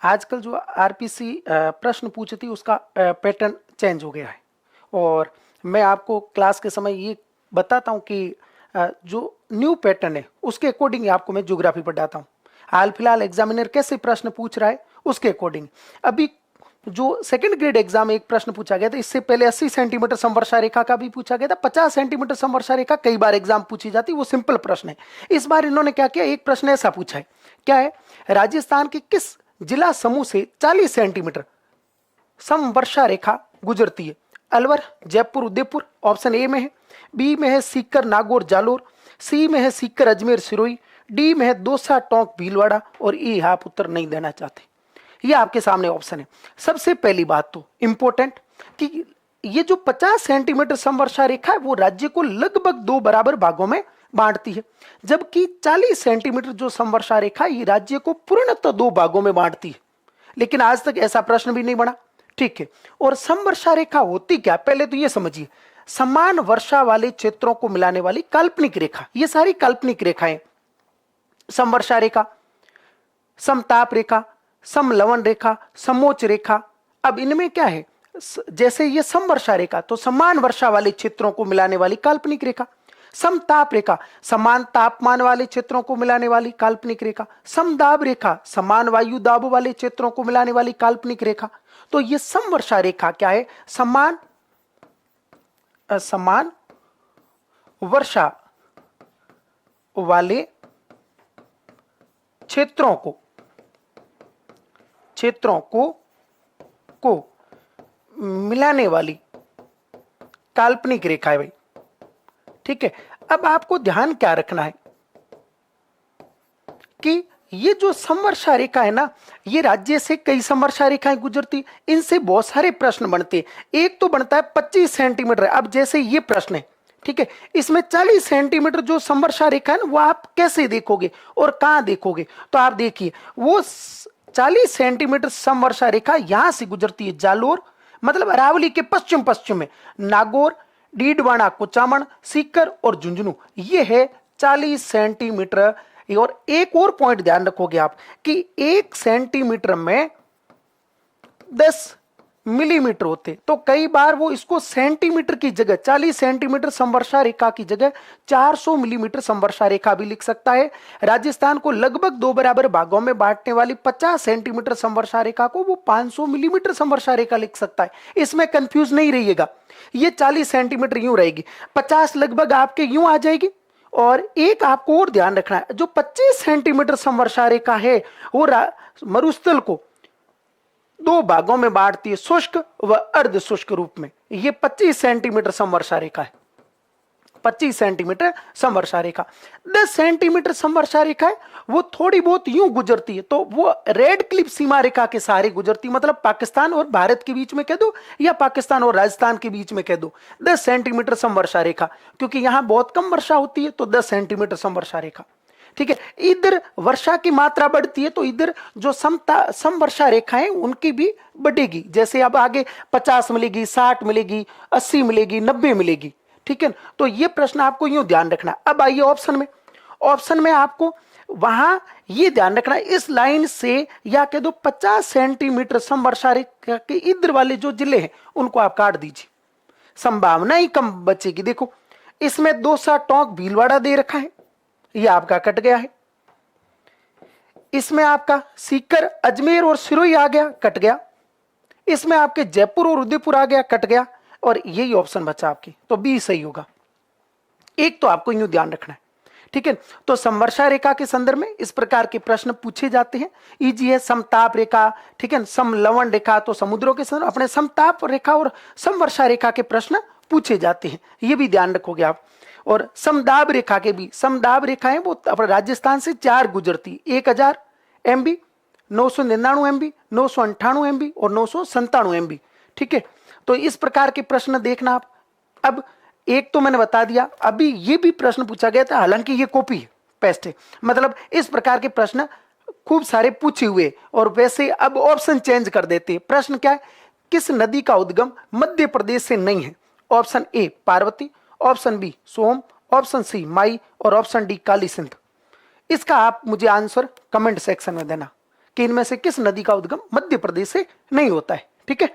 आजकल जो आरपीसी प्रश्न पूछती उसका पैटर्न चेंज हो गया है। और मैं आपको क्लास के समय ये बताता हूँ कि जो न्यू पैटर्न है उसके अकॉर्डिंग आपको मैं ज्योग्राफी पढ़ाता हूँ। हाल फिलहाल एग्जामिनर कैसे प्रश्न पूछ रहा है उसके अकॉर्डिंग। अभी जो सेकंड ग्रेड एग्जाम में एक प्रश्न पूछा गया था, इससे पहले 80 सेंटीमीटर समवर्षा रेखा का भी पूछा गया था, 50 सेंटीमीटर समवर्षा रेखा कई बार एग्जाम पूछी जाती, वो सिंपल प्रश्न है। इस बार इन्होंने क्या किया, एक प्रश्न ऐसा पूछा है, क्या है, राजस्थान के किस जिला समूह से 40 सेंटीमीटर समवर्षा रेखा गुजरती है? अलवर, जयपुर, उदयपुर ऑप्शन ए में है, बी में है सीकर, नागौर, जालोर, सी में है सीकर, अजमेर, सिरोही, डी में है दौसा, टोंक, भीलवाड़ा और ई आप उत्तर नहीं देना चाहते। ये आपके सामने ऑप्शन है। सबसे पहली बात तो इंपॉर्टेंट कि ये जो 50 सेंटीमीटर समवर्षा रेखा है वो राज्य को लगभग दो बराबर भागों में बांटती है, जबकि 40 सेंटीमीटर जो समवर्षा रेखा ये राज्य को पूर्णतः दो भागों में बांटती है। लेकिन आज तक ऐसा प्रश्न भी नहीं बना, ठीक है। और समवर्षा रेखा होती क्या, पहले तो ये समझिए, समान वर्षा वाले क्षेत्रों को मिलाने वाली काल्पनिक रेखा। ये सारी काल्पनिक रेखाएं, समवर्षा रेखा, समताप रेखा, समलवण रेखा, समोच्च रेखा। अब इनमें क्या है, जैसे ये समवर्षा रेखा तो समान वर्षा वाले क्षेत्रों को मिलाने वाली काल्पनिक रेखा, समताप रेखा समान तापमान वाले क्षेत्रों को मिलाने वाली काल्पनिक रेखा, समदाब रेखा समान वायु दाब वाले क्षेत्रों को मिलाने वाली काल्पनिक रेखा। तो ये समवर्षा रेखा क्या है, समान असमान वर्षा वाले क्षेत्रों को मिलाने वाली काल्पनिक रेखा है भाई, ठीक है। अब आपको ध्यान क्या रखना है कि ये जो समवर्षा रेखा है ना, ये राज्य से कई समवर्षा रेखाएं गुजरती, इनसे बहुत सारे प्रश्न बनते हैं। एक तो बनता है 25 सेंटीमीटर। अब जैसे ये प्रश्न है, ठीक है, इसमें 40 सेंटीमीटर जो समवर्षा रेखा है ना वो आप कैसे देखोगे और कहां देखोगे? तो आप देखिए, वो 40 सेंटीमीटर समवर्षा रेखा यहां से गुजरती है, जालोर मतलब अरावली के पश्चिम पश्चिम में, नागौर, डीडवाना, कुचामन, सीकर और झुंझुनू, ये है 40 सेंटीमीटर। और एक और पॉइंट ध्यान रखोगे आप कि 1 सेंटीमीटर में 10 मिलीमीटर होते, तो कई बार वो इसको सेंटीमीटर की जगह 40 सेंटीमीटर समवर्षा रेखा की जगह 400 मिलीमीटर समवर्षा रेखा भी लिख सकता है। राजस्थान को लगभग दो बराबर भागों में बांटने वाली 50 सेंटीमीटर समवर्षा रेखा को वो 500 मिलीमीटर समवर्षा रेखा लिख सकता है। इसमें कंफ्यूज नहीं रहिएगा, ये 40 सेंटीमीटर यूं रहेगी, 50 लगभग आपके यूं आ जाएगी। और एक आपको और ध्यान रखना है, जो 25 सेंटीमीटर समवर्षा रेखा है वो मरुस्थल को दो भागों में बांटती है, शुष्क व अर्ध शुष्क रूप में। ये 25 सेंटीमीटर समवर्षा रेखा है, 25 सेंटीमीटर समवर्षा रेखा। 10 सेंटीमीटर समवर्षा रेखा है वो थोड़ी बहुत यूं गुजरती है, तो वो रेड क्लिप सीमा रेखा के सहारे गुजरती, मतलब पाकिस्तान और भारत के बीच में कह दो या पाकिस्तान और राजस्थान के बीच में कह दो। 10 सेंटीमीटर समवर्षा रेखा, क्योंकि यहां बहुत कम वर्षा होती है तो 10 सेंटीमीटर समवर्षा रेखा, ठीक है। इधर वर्षा की मात्रा बढ़ती है तो इधर जो समवर्षा रेखाएं उनकी भी बढ़ेगी, जैसे अब आगे 50 मिलेगी, 60 मिलेगी, 80 मिलेगी, 90 मिलेगी, ठीक है। तो ये प्रश्न आपको यूं ध्यान रखना। अब आइए ऑप्शन में, ऑप्शन में आपको वहां ये ध्यान रखना, इस लाइन से या कह दो 50 सेंटीमीटर समवर्षा रेखा के इधर वाले जो जिले हैं उनको आप काट दीजिए, संभावना ही कम बचेगी। देखो इसमें दौसा, टोंक, भीलवाड़ा दे रखा है, ये आपका कट गया है। इसमें आपका सीकर, अजमेर और सिरोही आ गया, कट गया। इसमें आपके जयपुर और उदयपुर आ गया, कट गया। और यही ऑप्शन बचा आपकी, तो बी सही होगा। एक तो आपको यूं ध्यान रखना है, ठीक है। तो समवर्षा रेखा के संदर्भ में इस प्रकार के प्रश्न पूछे जाते हैं, इजी है। समताप रेखा, ठीक है, समलवण रेखा तो समुद्रों के संदर्भ, अपने समताप रेखा और समवर्षा रेखा के प्रश्न पूछे जाते हैं, ये भी ध्यान रखोगे आप। और समदाब रेखा के भी, समदाब रेखाएं वो अपने राजस्थान से 4 गुजरती, 1000 MB, 999 MB, 998 MB और 997 MB, ठीक है। तो इस प्रकार के प्रश्न देखना आप। अब एक तो मैंने बता दिया, अभी ये भी प्रश्न पूछा गया था, हालांकि ये कॉपी है, पेस्ट है, मतलब इस प्रकार के प्रश्न खूब सारे पूछे हुए। और वैसे अब ऑप्शन चेंज कर देते, प्रश्न क्या है, किस नदी का उद्गम मध्य प्रदेश से नहीं है? Option A Parvati, option B Som, option C Mai और ऑप्शन डी काली सिंध। इसका आप मुझे आंसर कमेंट सेक्शन में देना कि इनमें से किस नदी का उद्गम मध्य प्रदेश से नहीं होता है। ठीक है,